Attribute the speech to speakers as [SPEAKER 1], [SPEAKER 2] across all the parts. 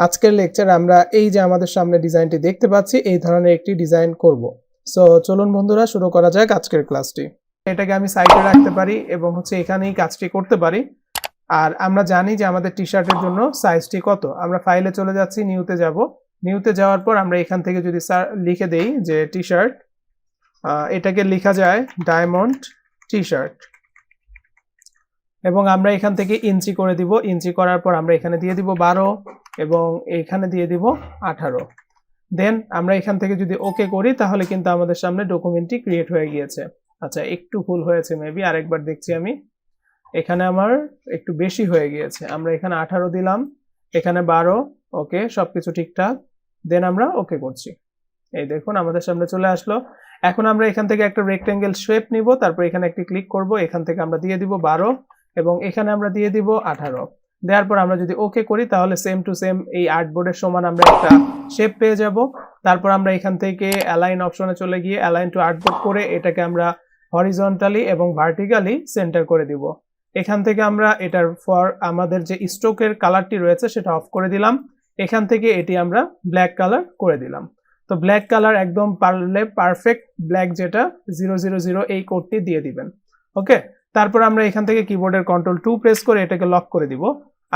[SPEAKER 1] আজকের লেকচারে আমরা এই যে আমাদের সামনে ডিজাইনটি দেখতে পাচ্ছি এই ধরনের একটি ডিজাইন করব। সো চলুন বন্ধুরা শুরু করা যাক আজকের ক্লাসটি। এটাকে আমি সাইডে রাখতে পারি এবং এখানেই কাজটি করতে পারি। আর আমরা জানি যে আমাদের টি শার্টের জন্য সাইজটি কত। আমরা ফাইলে চলে যাচ্ছি, নিউতে যাব। নিউতে যাওয়ার পর আমরা এখান থেকে যদি লিখে দেই যে টি শার্ট, এটাকে লেখা যায় ডায়মন্ড টি শার্ট এবং আমরা এখান থেকে ইঞ্চি করে দিব। ইঞ্চি করার পর আমরা এখানে দিয়ে দিব 12 এবং এখানে দিয়ে দিব 18। দেন আমরা এখান থেকে যদি ওকে করি তাহলে কিন্তু আমাদের সামনে ডকুমেন্টটি ক্রিয়েট হয়ে গিয়েছে। আচ্ছা, একটু ভুল হয়েছে মেবি, আরেকবার দেখছি আমি। এখানে আমার একটু বেশি হয়ে গিয়েছে। আমরা এখানে 18 দিলাম, এখানে 12। ওকে, সবকিছু ঠিকঠাক। দেন আমরা ওকে করছি। এই দেখুন আমাদের সামনে চলে আসলো। এখন আমরা এখান থেকে একটা রেক্টেঙ্গেল শেপ নিব, তারপর এখানে একটি ক্লিক করব। এখান থেকে আমরা দিয়ে দিব 12 এবং এখানে আমরা দিয়ে দিব 18। দেওয়ার পর আমরা যদি ওকে করি তাহলে সেম টু সেম এই আর্টবোর্ডের সমান আমরা একটা শেপ পেয়ে যাব। তারপর আমরা এখান থেকে অ্যালাইন অপশনে চলে গিয়ে অ্যালাইন টু আর্টবোর্ড করে এটাকে আমরা হরিজন্টালি এবং ভার্টিক্যালি সেন্টার করে দিব। এখান থেকে আমরা এটার আমাদের যে স্ট্রোকের কালারটি রয়েছে সেটা অফ করে দিলাম। এখান থেকে এটি আমরা ব্ল্যাক কালার করে দিলাম। তো ব্ল্যাক কালার একদম পারলে পারফেক্ট ব্ল্যাক, যেটা 000 এই কোডটি দিয়ে দিবেন। ওকে, তারপর আমরা এখান থেকে কিবোর্ডের Ctrl+2 প্রেস করে এটাকে লক করে দিব।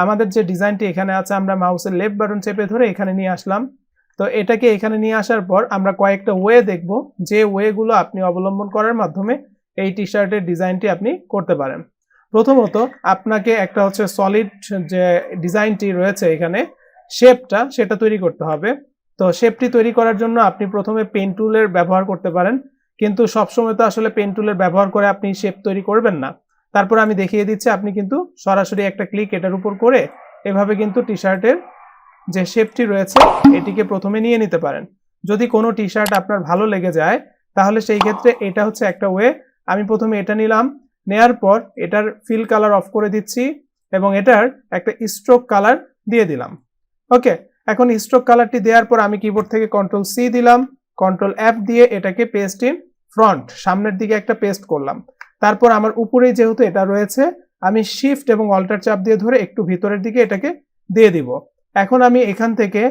[SPEAKER 1] আমাদের যে ডিজাইনটি এখানে আছে আমরা মাউসের লেফট বাটন চেপে ধরে এখানে নিয়ে আসলাম। তো এটাকে এখানে নিয়ে আসার পর আমরা কয়েকটা ওয়ে দেখব, যে ওয়েগুলো আপনি অবলম্বন করার মাধ্যমে এই টি শার্টের ডিজাইনটি আপনি করতে পারেন। প্রথমত আপনাকে একটা হচ্ছে সলিড যে ডিজাইনটি রয়েছে এখানে শেপটা, সেটা তৈরি করতে হবে। তো শেপটি তৈরি করার জন্য আপনি প্রথমে পেন টুলের ব্যবহার করতে পারেন, কিন্তু সবসময় তো আসলে পেন টুলের ব্যবহার করে আপনি শেপ তৈরি করবেন না। তারপর আমি দেখিয়ে দিচ্ছি, আপনি কিন্তু সরাসরি একটা ক্লিক এটার উপর করে এভাবে কিন্তু টি শার্টের যে শেপটি রয়েছে এটিকে প্রথমে নিয়ে নিতে পারেন। যদি কোনো টি শার্ট আপনার ভালো লেগে যায় তাহলে সেই ক্ষেত্রে এটা হচ্ছে একটা ওয়ে। আমি প্রথমে এটা নিলাম, নেয়ার পর এটার ফিল কালার অফ করে দিচ্ছি এবং এটার একটা স্ট্রোক কালার দিয়ে দিলাম। ওকে, এখন স্ট্রোক কালারটি দেওয়ার পর আমি কিবোর্ড থেকে Ctrl+C দিলাম, Ctrl+F দিয়ে এটাকে পেস্ট ইন ফ্রন্ট, সামনের দিকে একটা পেস্ট করলাম। তারপর আমার উপরেই যেহেতু এটা রয়েছে আমি শিফট এবং অল্টার চাপ দিয়ে ধরে একটু ভিতরের দিকে এটাকে দিয়ে দিব। এখন আমি এখান থেকে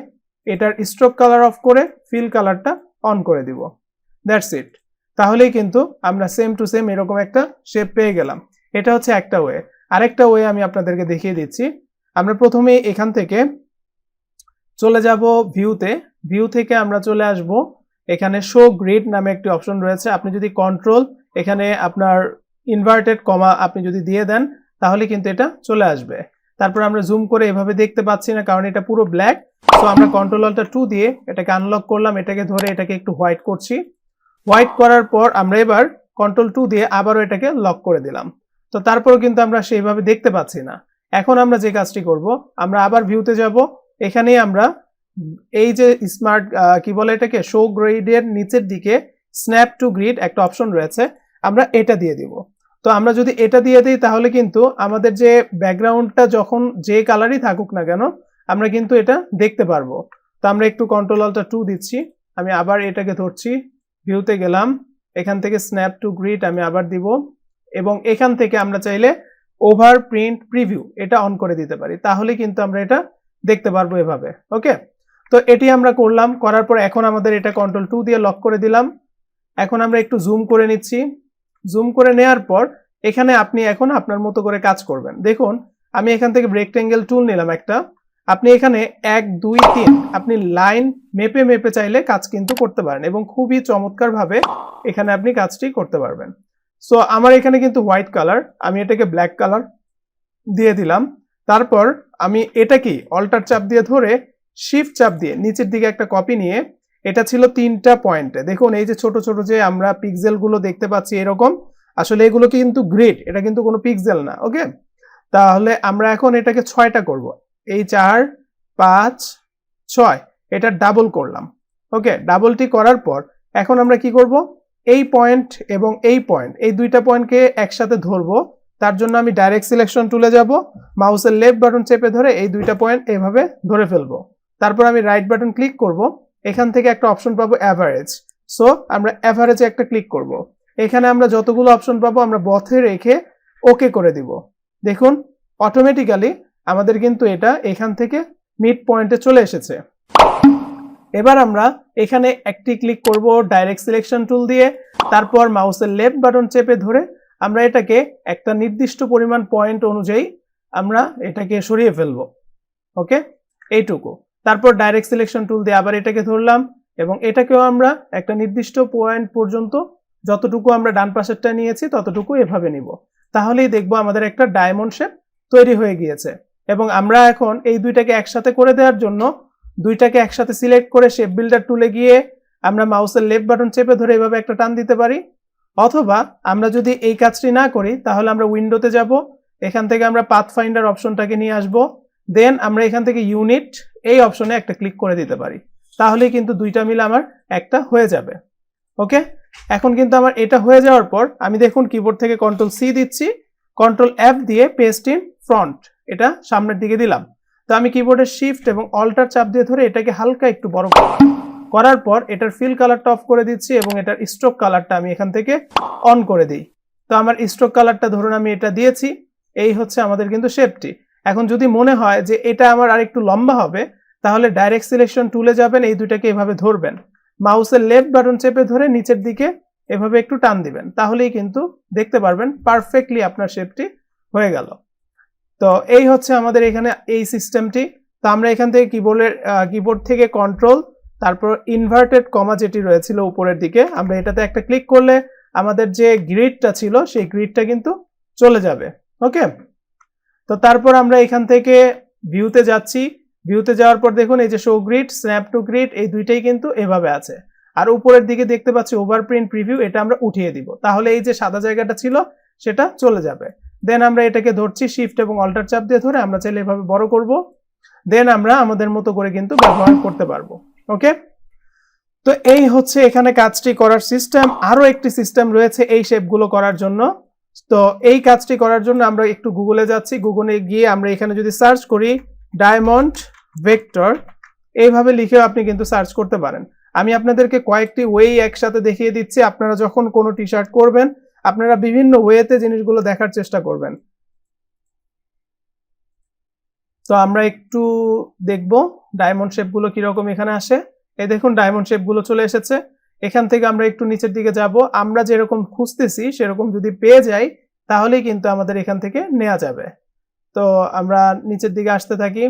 [SPEAKER 1] এটার স্ট্রোক কালার অফ করে ফিল কালারটা অন করে দিব। That's it. তাহলেই কিন্তু আমরা সেম টু সেম এরকম একটা শেপ পেয়ে গেলাম। এটা হচ্ছে একটা ওয়ে। আরেকটা ওয়ে আমি আপনাদেরকে দেখিয়ে দিচ্ছি। আমরা প্রথমে এখান থেকে চলে যাব ভিউতে। ভিউ থেকে আমরা চলে আসব, এখানে শো গ্রিড নামে একটি অপশন রয়েছে। আপনি যদি কন্ট্রোল এখানে আপনার ইনভার্টেড কমা আপনি যদি দিয়ে দেন তাহলে কিন্তু এটা চলে আসবে। তারপর আমরা জুম করে এভাবে দেখতে পাচ্ছি না কারণ এটা পুরো ব্ল্যাক। তো আমরা Ctrl+2 দিয়ে এটাকে আনলক করলাম, এটাকে ধরে এটাকে একটু হোয়াইট করছি। হোয়াইট করার পর আমরা এবার Ctrl+2 দিয়ে আবারও এটাকে লক করে দিলাম। তো তারপরও কিন্তু আমরা সেইভাবে দেখতে পাচ্ছি না। এখন আমরা যে কাজটি করব, আমরা আবার ভিউতে যাব। এখানে আমরা এই যে স্মার্ট কি বলে এটাকে শো গ্রিডের নিচের দিকে স্ন্যাপ টু গ্রিড একটা অপশন রয়েছে, আমরা এটা দিয়ে দিব। তো আমরা যদি এটা দিয়ে দিই তাহলে কিন্তু আমাদের যে ব্যাকগ্রাউন্ডটা যখন যে কালারই থাকুক না কেন আমরা কিন্তু এটা দেখতে পারবো। তো আমরা একটু Ctrl+2 দিচ্ছি, আমি আবার এটাকে ধরছি, ভিউতে গেলাম, এখান থেকে স্ন্যাপ টু গ্রিড আমি আবার দিব এবং এখান থেকে আমরা চাইলে ওভার প্রিন্ট প্রিভিউ এটা অন করে দিতে পারি, তাহলে কিন্তু আমরা এটা দেখতে পারবো এভাবে। ওকে, তো এটি আমরা করলাম। করার পর এখন আমাদের এটা Ctrl+2 দিয়ে লক করে দিলাম। এখন আমরা একটু জুম করে নিচ্ছি। জুম করে নেওয়ার পর এখানে আপনি এখন আপনার মতো করে কাজ করবেন। দেখুন আমি এখান থেকে রেক্টেঙ্গেল টুল নিলাম একটা। আপনি এখানে 1 2 3 আপনি লাইন মেপে মেপে চাইলে কাজ কিন্তু করতে পারেন এবং খুবই চমৎকার ভাবে এখানে আপনি কাজটি করতে পারবেন। সো আমার এখানে কিন্তু হোয়াইট কালার, আমি এটাকে ব্ল্যাক কালার দিয়ে দিলাম। তারপর আমি এটা কি অল্টার চাপ দিয়ে ধরে শিফট চাপ দিয়ে নিচের দিকে একটা কপি নিয়ে, এটা ছিল 3টা পয়েন্টে। দেখুন এই যে ছোট ছোট যে আমরা পিক্সেল গুলো দেখতে পাচ্ছি এরকম, আসলে এগুলো কিন্তু গ্রিড, এটা কিন্তু কোনো পিক্সেল না। ওকে, তাহলে আমরা এখন এটাকে 6টা করব। এই 4 5 6 এটা ডাবল করলাম। ওকে, ডাবলটি করার পর এখন আমরা কি করব, এই পয়েন্ট এবং এই পয়েন্ট, এই দুইটা পয়েন্টকে একসাথে ধরবো। তার জন্য আমি ডাইরেক্ট সিলেকশন টুলে যাব, মাউসের লেফট বাটন চেপে ধরে এই দুইটা পয়েন্ট এভাবে ধরে ফেলবো। তারপর আমি রাইট বাটন ক্লিক করব, এখান থেকে একটা অপশন পাবো অ্যাভারেজ। সো আমরা অ্যাভারেজে একটা ক্লিক করব। এখানে আমরা যতগুলো অপশন পাবো আমরা বথে রেখে ওকে করে দিব। দেখুন অটোমেটিক্যালি আমাদের কিন্তু এটা এখান থেকে মিড পয়েন্টে চলে এসেছে। এবার আমরা এখানে একটি ক্লিক করব ডাইরেক্ট সিলেকশন টুল দিয়ে, তারপর মাউসের লেফট বাটন চেপে ধরে আমরা এটাকে একটা নির্দিষ্ট পরিমাণ পয়েন্ট অনুযায়ী আমরা এটাকে সরিয়ে ফেলবো। ওকে, এইটুকু। তারপর ডাইরেক্ট সিলেকশন টুল দিয়ে আবার এটাকে ধরলাম এবং এটাকেও আমরা একটা নির্দিষ্ট পয়েন্ট পর্যন্ত যতটুকু আমরা ডান পাশেরটা নিয়েছি ততটুকু এভাবে নিব। তাহলেই দেখবো আমাদের একটা ডায়মন্ড শেপ তৈরি হয়ে গিয়েছে। এবং আমরা এখন এই দুইটাকে একসাথে করে দেওয়ার জন্য দুইটাকে একসাথে সিলেক্ট করে শেপ বিল্ডার টুলে গিয়ে আমরা মাউসের লেফট বাটন চেপে ধরে এভাবে একটা টান দিতে পারি। অথবা আমরা যদি এই কাজটি না করি তাহলে আমরা উইন্ডোতে যাব, এখান থেকে আমরা পাথ ফাইন্ডার অপশনটাকে নিয়ে আসবো, দেন আমরা এখান থেকে ইউনিট এই অপশনে একটা ক্লিক করে দিতে পারি। তাহলেই কিন্তু দুইটা মিলে আমার একটা হয়ে যাবে। ওকে, এখন কিন্তু আমার এটা হয়ে যাওয়ার পর আমি দেখুন কিবোর্ড থেকে কন্ট্রোল সি দিচ্ছি, কন্ট্রোল এফ দিয়ে পেস্ট ইন ফ্রন্ট এটা সামনের দিকে দিলাম। তো আমি কিবোর্ডের শিফট এবং অল্টার চাপ দিয়ে ধরে এটাকে হালকা একটু বড় করার পর এটার ফিল কালারটা অফ করে দিচ্ছি এবং এটার স্ট্রোক কালারটা আমি এখান থেকে অন করে দিই। তো আমার স্ট্রোক কালারটা ধরুন আমি এটা দিয়েছি, এই হচ্ছে আমাদের কিন্তু শেপটি। এখন যদি মনে হয় যে এটা আমার আরেকটু লম্বা হবে তাহলে ডাইরেক্ট সিলেকশন টুলে যাবেন, এই দুটাকে এভাবে ধরবেন, মাউসের লেফট বাটন চেপে ধরে নিচের দিকে এভাবে একটু টান দিবেন, তাহলেই কিন্তু দেখতে পারবেন পারফেক্টলি আপনার শেপটি হয়ে গেল। তো এই হচ্ছে আমাদের এখানে এই সিস্টেমটি। তো আমরা এখান থেকে কিবোর্ড থেকে কন্ট্রোল তারপর ইনভার্টেড কমা যেটি রয়েছিল উপরের দিকে, আমরা এটাতে একটা ক্লিক করলে আমাদের যে গ্রিডটা ছিল সেই গ্রিডটা কিন্তু চলে যাবে। ওকে, তো তারপর আমরা এখান থেকে ভিউতে যাচ্ছি, ভিউতে যাওয়ার পর দেখুন এই যে show grid, snap to grid এই দুইটাই কিন্তু এভাবে আছে। আর উপরের দিকে দেখতে পাচ্ছি ওভারপ্রিন্ট প্রিভিউ, এটা আমরা উঠিয়ে দিব, তাহলে এই যে সাদা জায়গাটা ছিল সেটা চলে যাবে। দেন আমরা এটাকে ধরছি শিফট এবং অল্টার চাপ দিয়ে ধরে আমরা চাইলে এভাবে বড় করব, দেন আমরা আমাদের মতো করে কিন্তু ব্যবহার করতে পারবো। ওকে, তো এই হচ্ছে এখানে কাজটি করার সিস্টেম। আরো একটি সিস্টেম রয়েছে এই শেপগুলো করার জন্য। তো এই কাজটি করার জন্য আমরা একটু গুগলে যাচ্ছি, গুগলে গিয়ে আমরা এখানে যদি সার্চ করি ডায়মন্ড ভেক্টর এইভাবে লিখেও আপনি কিন্তু সার্চ করতে পারেন। আমি আপনাদেরকে কয়েকটি ওয়ে একসাথে দেখিয়ে দিচ্ছি, আপনারা যখন কোনো টি শার্ট করবেন আপনারা বিভিন্ন ওয়েতে জিনিসগুলো দেখার চেষ্টা করবেন। তো আমরা একটু দেখব ডায়মন্ড শেপগুলো কিরকম এখানে আসে। এই দেখুন ডায়মন্ড শেপগুলো চলে এসেছে। এখান থেকে আমরা একটু নিচের দিকে যাব, আমরা যেরকম খুঁজতেছি সেরকম যদি পেয়ে যাই তাহলেই কিন্তু আমাদের এখান থেকে নেওয়া যাবে। তো আমরা নিচের দিকে আসতে থাকি।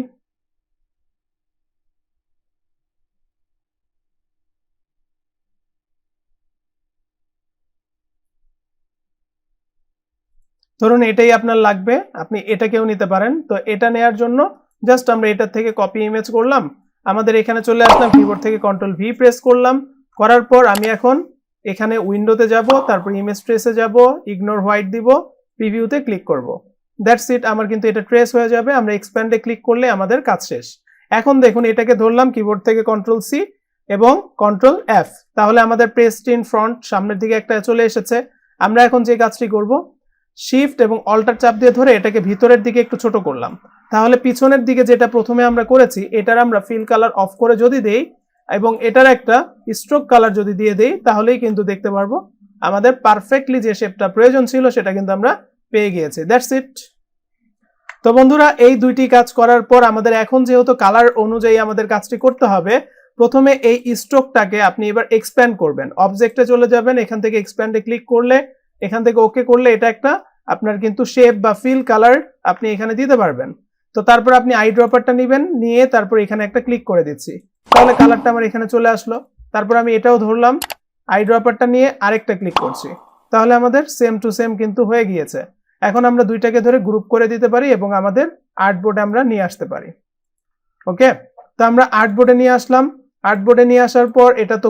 [SPEAKER 1] ধরুন এটাই আপনার লাগবে, আপনি এটাকেও নিতে পারেন। তো এটা নেয়ার জন্য জাস্ট আমরা এটার থেকে কপি ইমেজ করলাম, আমাদের এখানে চলে আসলাম, কিবোর্ড থেকে কন্ট্রোল ভি প্রেস করলাম, করার পর আমি এখন এখানে উইন্ডোতে যাব, তারপর ইমেজ ট্রেসে যাব, ইগনোর হোয়াইট দিব, প্রিভিউতে ক্লিক করব। দ্যাটস ইট, আমার কিন্তু এটা ট্রেস হয়ে যাবে। আমরা এক্সপ্যান্ডে ক্লিক করলে আমাদের কাজ শেষ। এখন দেখুন এটাকে ধরলাম, কিবোর্ড থেকে কন্ট্রোল সি এবং কন্ট্রোল এফ, তাহলে আমাদের পেস্ট ইন ফ্রন্ট সামনের দিকে একটা চলে এসেছে। আমরা এখন যে কাজটি করব, শিফট এবং অল্টার চাপ দিয়ে ধরে এটাকে ভিতরের দিকে একটু ছোট করলাম, তাহলে পিছনের দিকে যেটা প্রথমে আমরা করেছি এটার আমরা ফিল কালার অফ করে যদি দেই এবং এটার একটা স্ট্রোক কালার যদি দিয়ে দেই তাহলেই কিন্তু দেখতে পারবো আমাদের পারফেক্টলি যে শেপটা প্রয়োজন ছিল সেটা কিন্তু আমরা পেয়ে গিয়েছি। That's it. তো বন্ধুরা এই দুইটি কাজ করার পর আমাদের এখন যেহেতু কালার অনুযায়ী আমাদের কাজটি করতে হবে, প্রথমে এই স্ট্রোকটাকে আপনি এবার এক্সপ্যান্ড করবেন, অবজেক্টে চলে যাবেন, এখান থেকে এক্সপ্যান্ডে ক্লিক করলে এখান থেকে ওকে করলে এটা একটা আপনার কিন্তু শেপ বা ফিল কালার আপনি এখানে দিতে পারবেন। তো তারপর আপনি আই ড্রপারটা নেবেন, নিয়ে তারপর এখানে একটা ক্লিক করে দিচ্ছি, তাহলে কালারটা আমার এখানে চলে আসলো। তারপর আমি এটাও ধরলাম, আই ড্রপারটা নিয়ে আরেকটা ক্লিক করছি, তাহলে আমাদের সেম টু সেম কিন্তু হয়ে গিয়েছে। এখন আমরা দুইটাকে ধরে গ্রুপ করে দিতে পারি এবং আমাদের আর্টবোর্ডে আমরা নিয়ে আসতে পারি। ওকে, তো আমরা আর্টবোর্ডে নিয়ে আসলাম, আর্টবোর্ডে নিয়ে আসার পর এটা তো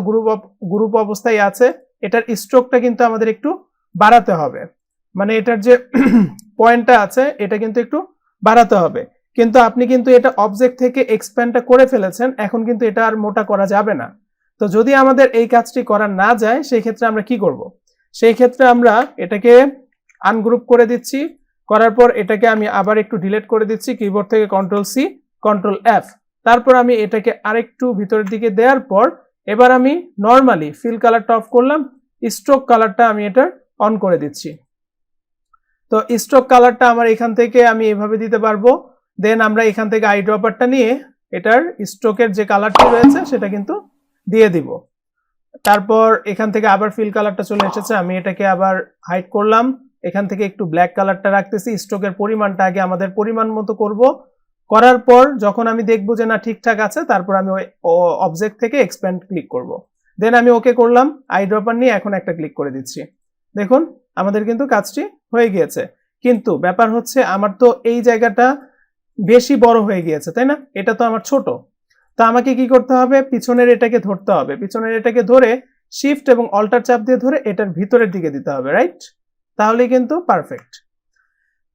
[SPEAKER 1] গ্রুপ অবস্থায় আছে, এটার স্ট্রোকটা কিন্তু আমাদের একটু বাড়াতে হবে, মানে এটার যে পয়েন্টটা আছে এটা কিন্তু একটু বাড়াতে হবে। কিন্তু আপনি কিন্তু এটা অবজেক্ট থেকে এক্সপ্যান্ডটা করে ফেলেছেন, এখন কিন্তু এটা আর মোটা করা যাবে না। তো যদি আমাদের এই কাজটি করা না যায় সেই ক্ষেত্রে আমরা কি করব, সেই ক্ষেত্রে আমরা এটাকে আনগ্রুপ করে দিচ্ছি, করার পর এটাকে আমি আবার একটু ডিলিট করে দিচ্ছি, কিবোর্ড থেকে কন্ট্রোল সি কন্ট্রোল এফ, তারপর আমি এটাকে আরেকটু ভিতরের দিকে দেওয়ার পর এবার আমি নর্মালি ফিল কালারটা অফ করলাম, স্ট্রোক কালারটা আমি এটা অন করে দিচ্ছি। তো স্ট্রোক কালারটা আমার এখান থেকে আমি এভাবে দিতে পারবো। দেন আমরা এখান থেকে আই ড্রপারটা নিয়ে এটার স্ট্রোকের যে কালারটি রয়েছে সেটা কিন্তু দিয়ে দিব। তারপর এখান থেকে আবার ফিল কালারটা চলে এসেছে, আমি এটাকে আবার হাইড করলাম, এখান থেকে একটু ব্ল্যাক কালারটা রাখতেছি। স্ট্রোকের পরিমাণটা আগে আমাদের পরিমাণ মতো করব, করার পর যখন আমি দেখবো যে না ঠিকঠাক আছে, তারপর আমি ওই অবজেক্ট থেকে এক্সপ্যান্ড ক্লিক করব। দেন আমি ওকে করলাম, আই ড্রপার নিয়ে এখন একটা ক্লিক করে দিচ্ছি। দেখুন আমাদের কিন্তু কাজটি হয়ে গিয়েছে, কিন্তু ব্যাপার হচ্ছে আমার তো এই জায়গাটা বেশি বড় হয়ে গিয়েছে, তাই না? এটা তো আমার ছোট। তো আমাকে কি করতে হবে, পিছনের এটাকে ধরতে হবে, পিছনের এটাকে ধরে শিফট এবং অল্টার চাপ দিয়ে ধরে এটার ভিতরের দিকে দিতে হবে, রাইট? তাহলে কিন্তু পারফেক্ট।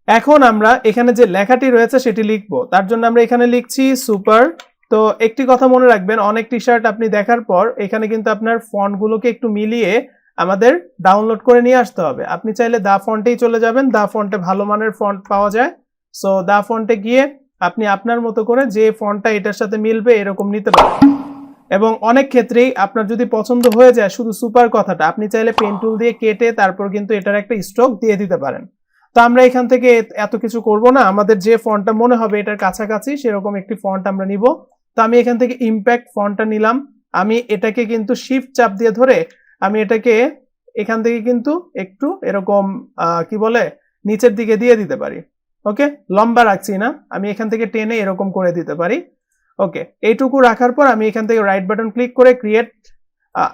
[SPEAKER 1] এখন আমরা এখানে যে লেখাটি রয়েছে সেটি লিখবো, তার জন্য আমরা এখানে লিখছি সুপার। তো একটি কথা মনে রাখবেন, অনেক টি শার্ট আপনি দেখার পর এখানে কিন্তু আপনার ফন্টগুলোকে একটু মিলিয়ে আমাদের ডাউনলোড করে নিয়ে আসতে হবে। আপনি চাইলে দা ফন্টেই চলে যাবেন, দা ফন্টে ভালো মানের ফন্ট পাওয়া যায়। সো দা ফন্টে গিয়ে আপনি আপনার মতো করে যে ফন্টটা এটার সাথে মিলবে এরকম নিতে পারেন। এবং অনেক ক্ষেত্রেই আপনার যদি পছন্দ হয়ে যায় শুধু সুপার কথাটা, আপনি চাইলে পেন টুল দিয়ে কেটে তারপর কিন্তু এটার একটা স্ট্রোক দিয়ে দিতে পারেন। তো আমরা এখান থেকে এত কিছু করব না, আমাদের যে ফন্টটা মনে হবে এটার কাছাকাছি সেরকম একটি ফন্ট আমরা নিব। তো আমি এখান থেকে ইম্প্যাক্ট ফন্টটা নিলাম, আমি এটাকে কিন্তু শিফট চাপ দিয়ে ধরে আমি এটাকে এখান থেকে কিন্তু একটু এরকম কি বলে নিচের দিকে দিয়ে দিতে পারি। ওকে, লম্বা রাখছি না, আমি এখান থেকে টেনে এরকম করে দিতে পারি। ওকে, এইটুকু রাখার পর আমি এখান থেকে রাইট বাটন ক্লিক করে ক্রিয়েট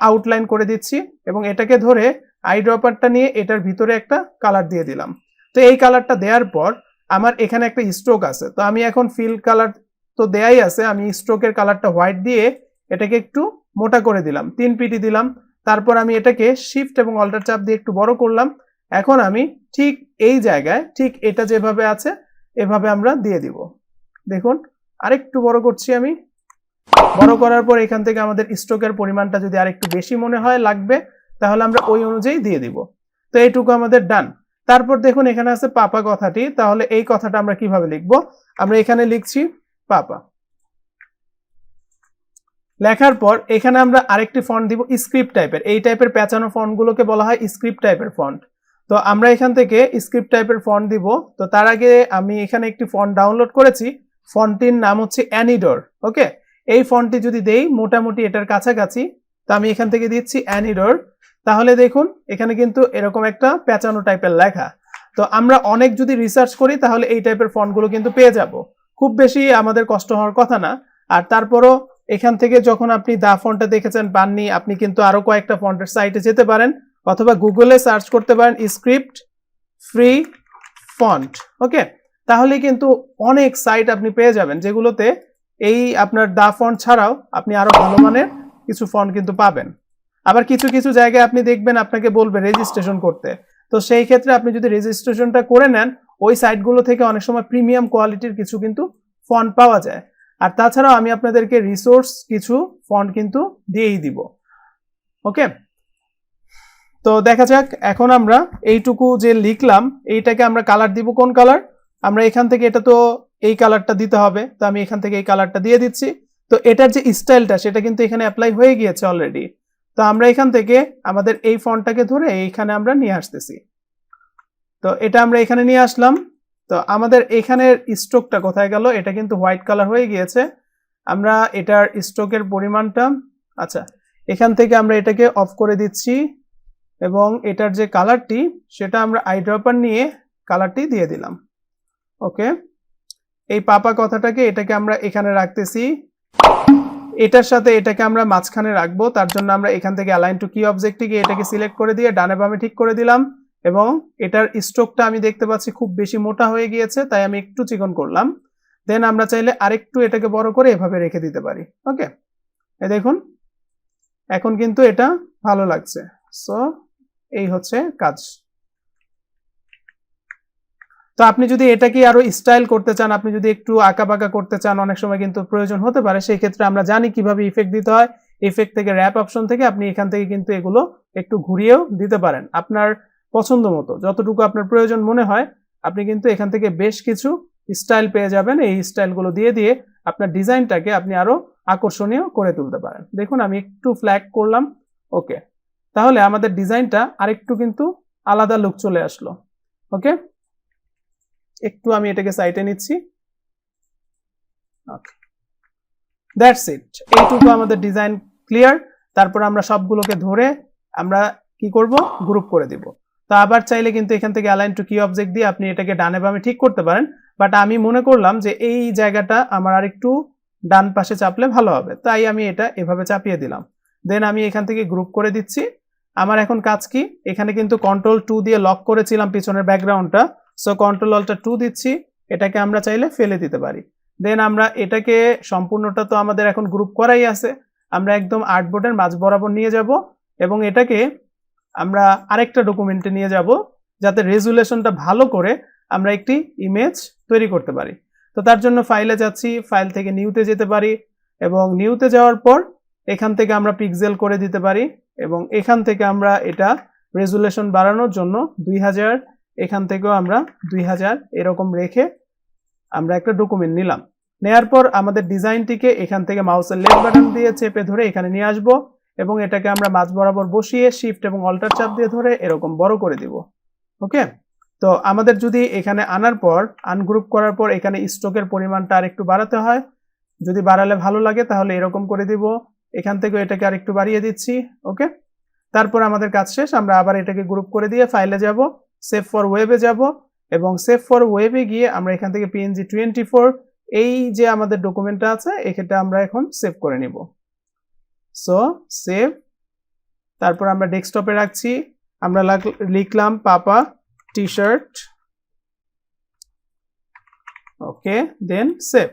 [SPEAKER 1] আউটলাইন করে দিচ্ছি এবং এটাকে ধরে আই ড্রপারটা নিয়ে এটার ভিতরে একটা কালার দিয়ে দিলাম। তো এই কালারটা দেওয়ার পর আমার এখানে একটা স্ট্রোক আছে, তো আমি এখন ফিল কালার তো দেয়াই আছে, আমি স্ট্রোকের কালারটা হোয়াইট দিয়ে এটাকে একটু মোটা করে দিলাম, 3 পিটি দিলাম। তারপর আমি এটাকে শিফট এবং অল্টার চাপ দিয়ে একটু বড় করলাম। এখন আমি ঠিক এই জায়গায় ঠিক এটা যেভাবে আছে এভাবে আমরা দিয়ে দিব। দেখুন আরেকটু বড় করছি আমি, বড় করার পর এখান থেকে আমাদের স্ট্রোকের পরিমাণটা যদি আরেকটু বেশি মনে হয় লাগবে তাহলে আমরা ওই অনুযায়ী দিয়ে দিব। তো এইটুকু আমাদের ডান। তারপর দেখুন এখানে আছে পাপা কথাটি, তাহলে এই কথাটা আমরা কিভাবে লিখব, আমরা এখানে লিখছি পাপা। লেখার পর এখানে আমরা আরেকটি ফন্ট দিব স্ক্রিপ্ট টাইপের, এই টাইপের পেঁচানো ফন্টগুলোকে বলা হয় স্ক্রিপ্ট টাইপের ফন্ট। তো আমরা এখান থেকে স্ক্রিপ্ট টাইপের ফন্ট দিব। তো তার আগে আমি এখানে একটি ফন্ট ডাউনলোড করেছি, ফন্টটির নাম হচ্ছে অ্যানিডোর। ওকে, এই ফন্টটি যদি দেই মোটামুটি এটার কাছাকাছি, তো আমি এখান থেকে দিচ্ছি অ্যানিডোর। তাহলে দেখুন এখানে কিন্তু এরকম একটা পেঁচানো টাইপের লেখা। তো আমরা অনেক যদি রিসার্চ করি তাহলে এই টাইপের ফন্টগুলো কিন্তু পেয়ে যাব, খুব বেশি আমাদের কষ্ট হওয়ার কথা না। আর তারপরও এখান থেকে যখন আপনি দা ফন্টটা দেখেছেন পাননি, আপনি কিন্তু আরো কয়েকটা ফন্টের সাইটে যেতে পারেন অথবা গুগলে সার্চ করতে পারেন স্ক্রিপ্ট ফ্রি ফন্ট। ওকে, তাহলে কিন্তু অনেক সাইট আপনি পেয়ে যাবেন যেগুলোতে এই আপনার দা ফন্ট ছাড়াও আপনি আরো ভালো মানের কিছু ফন্ট কিন্তু পাবেন। আবার কিছু কিছু জায়গায় আপনি দেখবেন আপনাকে বলবে রেজিস্ট্রেশন করতে, তো সেই ক্ষেত্রে আপনি যদি রেজিস্ট্রেশনটা করে নেন ওই সাইটগুলো থেকে অনেক সময় প্রিমিয়াম কোয়ালিটির কিছু কিন্তু ফন্ট পাওয়া যায়। আর তাছাড়াও আমি আপনাদেরকে রিসোর্স কিছু ফন্ট কিন্তু দিয়েই দিব। ওকে, তো দেখা যাক এখন আমরা এইটুকু যে লিখলাম এইটাকে আমরা কালার দিব, কোন কালার, আমরা এখান থেকে এটা তো এই কালারটা দিতে হবে, তো আমি এখান থেকে এই কালারটা দিয়ে দিচ্ছি। তো এটার যে স্টাইলটা সেটা কিন্তু এখানে অ্যাপ্লাই হয়ে গিয়েছে অলরেডি। তো আমরা এখান থেকে আমাদের এই ফন্টটাকে ধরে এইখানে আমরা নিয়ে আসতেছি। তো এটা আমরা এখানে নিয়ে আসলাম। তো আমাদের এখানের স্ট্রোকটা কোথায় গেল, এটা কিন্তু হোয়াইট কালার হয়ে গিয়েছে। আমরা এটার স্ট্রোকের পরিমাণটা আচ্ছা এখান থেকে আমরা এটাকে অফ করে দিচ্ছি এবং এটার যে কালারটি সেটা আমরা আই ড্রপার নিয়ে কালারটি দিয়ে দিলাম। ওকে, এই পাপা কথাটাকে এটাকে আমরা এখানে রাখতেছি, এটার সাথে এটাকে আমরা মাঝখানে রাখবো। তার জন্য আমরা এখান থেকে অ্যালাইন টু কি অবজেক্টটিকে এটাকে সিলেক্ট করে দিয়ে ডানে বামে ঠিক করে দিলাম এবং এটার স্ট্রোকটা আমি দেখতে পাচ্ছি খুব বেশি মোটা হয়ে গিয়েছে, তাই আমি একটু চিকন করলাম। দেন আমরা চাইলে আরেকটু এটাকে বড় করে এভাবে রেখে দিতে পারি। ওকে, এই দেখুন এখন কিন্তু এটা ভালো লাগছে। সো এই হচ্ছে কাজ। তো আপনি যদি এটাকে আরো স্টাইল করতে চান, আপনি যদি একটু আঁকাবাঁকা করতে চান, অনেক সময় কিন্তু প্রয়োজন হতে পারে, সেই ক্ষেত্রে আমরা জানি কিভাবে ইফেক্ট দিতে হয়। ইফেক্ট থেকে র‍্যাপ অপশন থেকে আপনি এখান থেকে কিন্তু এগুলো একটু ঘুরিয়েও দিতে পারেন আপনার পছন্দ মতো, যতটুকু আপনার প্রয়োজন মনে হয় আপনি কিন্তু এখান থেকে বেশ কিছু স্টাইল পেয়ে যাবেন। এই স্টাইলগুলো দিয়ে দিয়ে আপনার ডিজাইনটাকে আপনি আরো আকর্ষণীয় করে তুলতে পারেন। দেখুন আমি একটু ফ্ল্যাগ করলাম। ওকে, তাহলে আমাদের ডিজাইনটা আরেকটু কিন্তু আলাদা লুক চলে আসলো। ওকে, একটু আমি এটাকে সাইডে নিচ্ছি। ওকে, দ্যাটস ইট, এইটুকু আমাদের ডিজাইন ক্লিয়ার। তারপর আমরা সবগুলোকে ধরে আমরা কি করব, গ্রুপ করে দিব। তো আবার চাইলে কিন্তু এখান থেকে অ্যালাইন টু কি অবজেক্ট দিয়ে আপনি এটাকে ডানে বামে ঠিক করতে পারেন, বাট আমি মনে করলাম যে এই জায়গাটা আমার আরেকটু ডান পাশে চাপলে ভালো হবে, তাই আমি এটা এভাবে চাপিয়ে দিলাম। দেন আমি এখান থেকে গ্রুপ করে দিচ্ছি। আমার এখন কাজ কি, এখানে কিন্তু Ctrl+2 দিয়ে লক করেছিলাম পিছনের ব্যাকগ্রাউন্ডটা, সো Ctrl+2 দিচ্ছি, এটাকে আমরা চাইলে ফেলে দিতে পারি। দেন আমরা এটাকে সম্পূর্ণটা তো আমাদের এখন গ্রুপ করাই আছে, আমরা একদম আর্টবোর্ডের মাঝ বরাবর নিয়ে যাব এবং এটাকে আমরা আরেকটা ডকুমেন্টে নিয়ে যাব যাতে রেজুলেশনটা ভালো করে আমরা একটি ইমেজ তৈরি করতে পারি। তো তার জন্য ফাইলে যাচ্ছি, ফাইল থেকে নিউতে যেতে পারি এবং নিউতে যাওয়ার পর এখান থেকে আমরা পিক্সেল করে দিতে পারি এবং এখান থেকে আমরা এটা রেজুলেশন বাড়ানোর জন্য 2000, এখান থেকেও আমরা 2000 এরকম রেখে আমরা একটা ডকুমেন্ট নিলাম। নেয়ার পর আমাদের ডিজাইনটিকে এখান থেকে মাউসের লেফট বাটন দিয়ে চেপে ধরে এখানে নিয়ে আসবো এবং এটাকে আমরা মাঝ বরাবর বসিয়ে শিফট এবং অল্টার চাপ দিয়ে ধরে এরকম বড় করে দিব। ওকে, তো আমাদের যদি এখানে আনার পর আনগ্রুপ করার পর এখানে স্ট্রোকের পরিমাণটা আরেকটু বাড়াতে হয়, যদি বাড়ালে ভালো লাগে তাহলে এরকম করে দিব, এখান থেকে এটাকে আরেকটু বাড়িয়ে দিচ্ছি। ওকে, তারপর আমাদের কাজ শেষ। আমরা আবার এটাকে গ্রুপ করে দিয়ে ফাইলে যাব, সেভ ফর ওয়েবে যাব এবং সেভ ফর ওয়েবে গিয়ে আমরা এখান থেকে PNG24 এই যে আমাদের ডকুমেন্টটা আছে এটা আমরা এখন সেভ করে নিব। সো সেভ, তারপর আমরা ডেস্কটপে রাখছি, আমরা লিখলাম পাপা টি শার্ট। ওকে, দেন সেভ।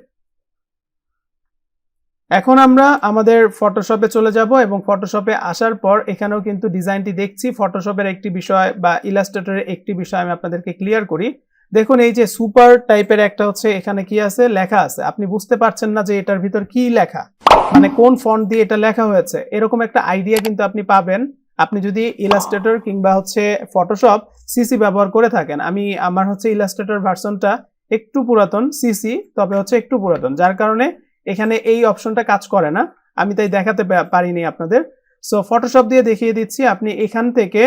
[SPEAKER 1] এখন আমরা আমাদের ফটোশপে চলে যাব এবং ফটোশপে আসার পর এখানেও কিন্তু ডিজাইনটি দেখছি। ফটোশপের একটি বিষয় বা ইলাস্ট্রেটরের একটি বিষয় আমি আপনাদেরকে ক্লিয়ার করি। দেখুন এই যে সুপার টাইপের একটা হচ্ছে এখানে কি আছে, লেখা আছে, আপনি বুঝতে পারছেন না যে এটার ভিতর কি লেখা, মানে কোন ফন্ট দিয়ে এটা লেখা হয়েছে, এরকম একটা আইডিয়া কিন্তু আপনি পাবেন আপনি যদি ইলাস্ট্রেটর কিংবা হচ্ছে ফটোশপ সিসি ব্যবহার করে থাকেন। আমার হচ্ছে ইলাস্ট্রেটর ভার্সনটা একটু পুরাতন, সিসি তবে হচ্ছে একটু পুরাতন, যার কারণে এখানে এই অপশনটা কাজ করে না, আমি তাই দেখাতে পারিনি আপনাদের। সো ফটোশপ দিয়ে দেখিয়ে দিচ্ছি। আপনি এখান থেকে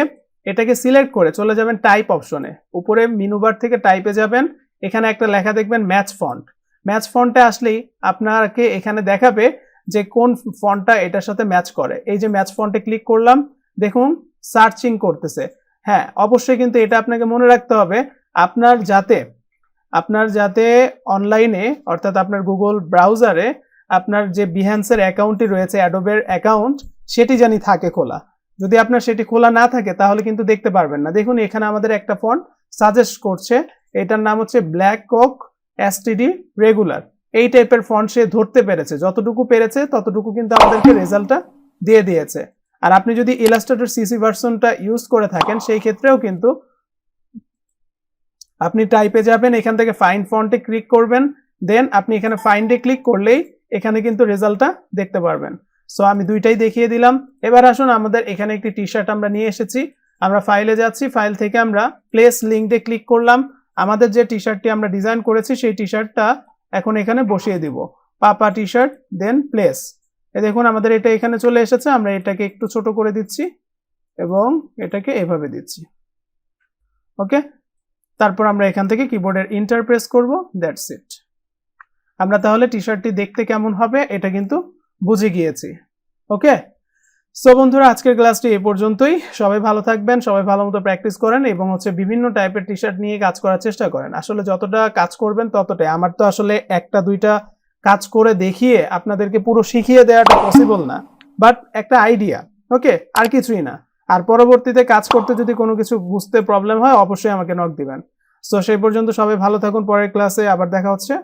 [SPEAKER 1] এটাকে সিলেক্ট করে চলে যাবেন টাইপ অপশনে, উপরে মেনু বার থেকে টাইপে যাবেন, এখানে একটা লেখা দেখবেন ম্যাচ ফন্ট। ম্যাচ ফন্টে আসলেই আপনাকে এখানে দেখাবে যে কোন ফন্টটা এটার সাথে ম্যাচ করে। এই যে ম্যাচ ফন্টে ক্লিক করলাম, দেখুন সার্চিং করতেছে। হ্যাঁ, অবশ্যই কিন্তু এটা আপনাকে মনে রাখতে হবে, আপনার যাতে অনলাইনে অর্থাৎ আপনার গুগল ব্রাউজারে আপনার যে বিহ্যান্সের অ্যাকাউন্টটি রয়েছে, অ্যাডোবের অ্যাকাউন্ট, সেটি জানি থাকে খোলা। যদি আপনার সেটি খোলা না থাকে তাহলে কিন্তু দেখতে পারবেন না। দেখুন এখানে আমাদের একটা ফন্ট সাজেস্ট করছে, এটার নাম হচ্ছে ব্ল্যাক কক এসটিডি রেগুলার। এই টাইপের ফন্ট সে ধরতে পেরেছে, যতটুকু পেরেছে ততটুকু কিন্তু আমাদেরকে রেজাল্টটা দিয়ে দিয়েছে। আর আপনি যদি ইলাস্ট্রেটর সিসি ভার্সনটা ইউজ করে থাকেন সেই ক্ষেত্রেও কিন্তু আপনি টাইপে যাবেন, এখান থেকে ফাইন্ড ফন্টে ক্লিক করবেন, দেন আপনি এখানে ফাইন্ডে ক্লিক করলেই এখানে কিন্তু রেজাল্টটা দেখতে পারবেন। সো আমি দুইটাই দেখিয়ে দিলাম। এবার আসুন, আমাদের এখানে একটি টি শার্ট আমরা নিয়ে এসেছি, আমরা ফাইলে যাচ্ছি, ফাইল থেকে আমরা প্লেস লিঙ্কে ক্লিক করলাম, আমাদের যে টি শার্টটি আমরা ডিজাইন করেছি সেই টি শার্টটা এখন এখানে বসিয়ে দিব, পাপা টি শার্ট, দেন প্লেস। দেখুন আমাদের এটা এখানে চলে এসেছে, আমরা এটাকে একটু ছোট করে দিচ্ছি এবং এটাকে এভাবে দিচ্ছি। ওকে, তারপর আমরা এখান থেকে কিবোর্ডের ইন্টার প্রেস করব, দ্যাটস ইট। আমরা তাহলে টি শার্টটি দেখতে কেমন হবে এটা কিন্তু বুঝে গিয়েছি। ওকে, সো বন্ধুরা আজকের ক্লাসটি এই পর্যন্তই। সবাই ভালো থাকবেন, সবাই ভালো মতো প্র্যাকটিস করেন এবং হচ্ছে বিভিন্ন টাইপের টি শার্ট নিয়ে কাজ করার চেষ্টা করেন। আসলে যতটা কাজ করবেন ততটাই, আমার তো আসলে একটা দুইটা কাজ করে দেখিয়ে আপনাদেরকে পুরো শিখিয়ে দেওয়াটা পসিবল না, বাট একটা আইডিয়া। ওকে, আর কিছুই না। আর পরবর্তীতে কাজ করতে যদি কোনো কিছু বুঝতে প্রবলেম হয় অবশ্যই আমাকে নক দিবেন। সো সেই পর্যন্ত সবাই ভালো থাকুন, পরের ক্লাসে আবার দেখা হচ্ছে।